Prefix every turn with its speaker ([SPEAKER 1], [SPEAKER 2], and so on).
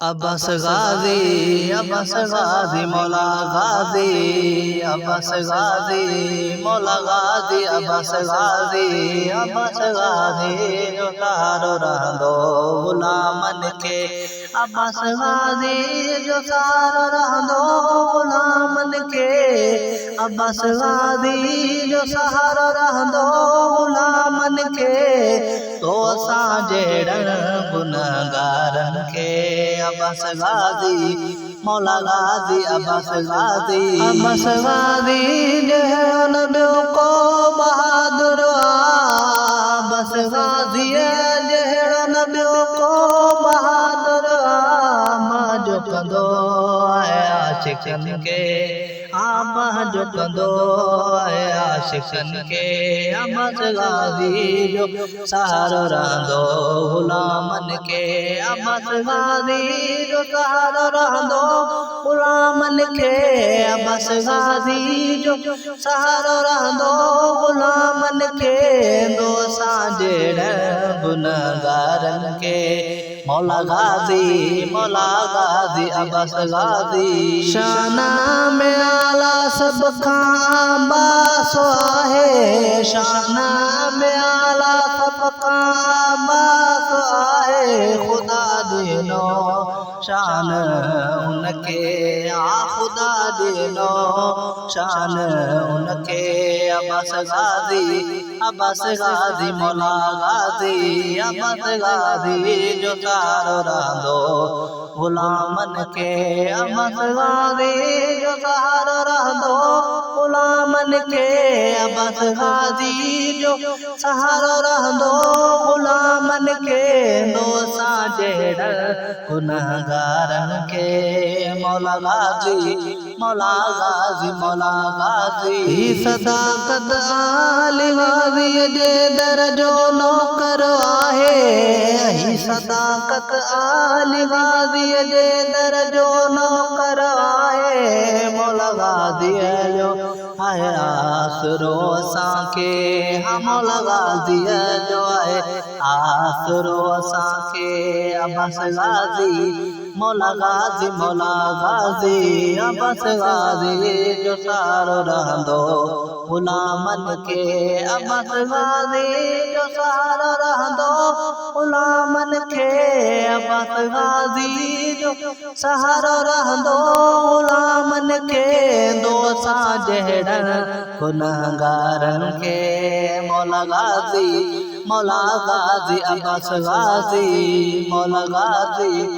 [SPEAKER 1] अब्बास गाजी मौला गाजी अब्बास गाजी मौला गाजी अब्बास गाजी जो सारो रहंदो गुलामन के अब्बास गाजी जो सारो रहंदो गुलामन के अब्बास गाजी जो सहारो रहंदो गुलामन के तो असां जहिड़नि गुनहगारनि खे अब्बास गाजी मौला गाजी अब्बास गाजी जहिड़ो न ॿियो को बहादुर अब्बास गाजी जहिड़ो न ॿियो को बहादुर मां जो कंदो आहे आशिक़नि खे मां जो कंदो आहे आशिक़नि खे अब्बास गाजी जो सहारो रहंदो गुलामन के अब्बास गाजी जो सहारो रहंदो गुलामन के अब्बास गाजी जो सहारो रहंदो गुलामन के दो असां जहिड़नि गुनहगारनि खे मौला गाजी अब्बास गाजी शाना में आला सब खां बासो आहे शाना में आला सब खां बासो आहे खुदा ॾिनो शान उनके खुदा ॾिनो शान उनके अब्बास गाजी मौला गाजी अब्बास गाजी जो सहारो रहंदो गुलामन के अब्बास गाजी जो सहारो रहंदो गुलामन के अब्बास गाजी जो सहारो रहंदो गुलामन के दो असां जहिड़नि गुनहगारनि खे मौला गाजी सदाकत आली गाज़ीअ जे दर जो नौकर आहे सदाकत आली गाज़ीअ जे दर जो नौकर आहे मौला गाज़ीअ जो आहे आसरो असांखे मौला गाज़ीअ जो आहे आसरो असांखे अब्बास गाजी मौला गाजी अब्बास गाजी जो सहारो रहंदो गुलामन के अब्बास गाजी जो सहारो रहंदो गुलामन के अब्बास गाजी जो सहारो रहंदो गुलामन के दो असां जहिड़नि गुनहगारनि खे मौला गाजी अब्बास गाजी मौला गाजी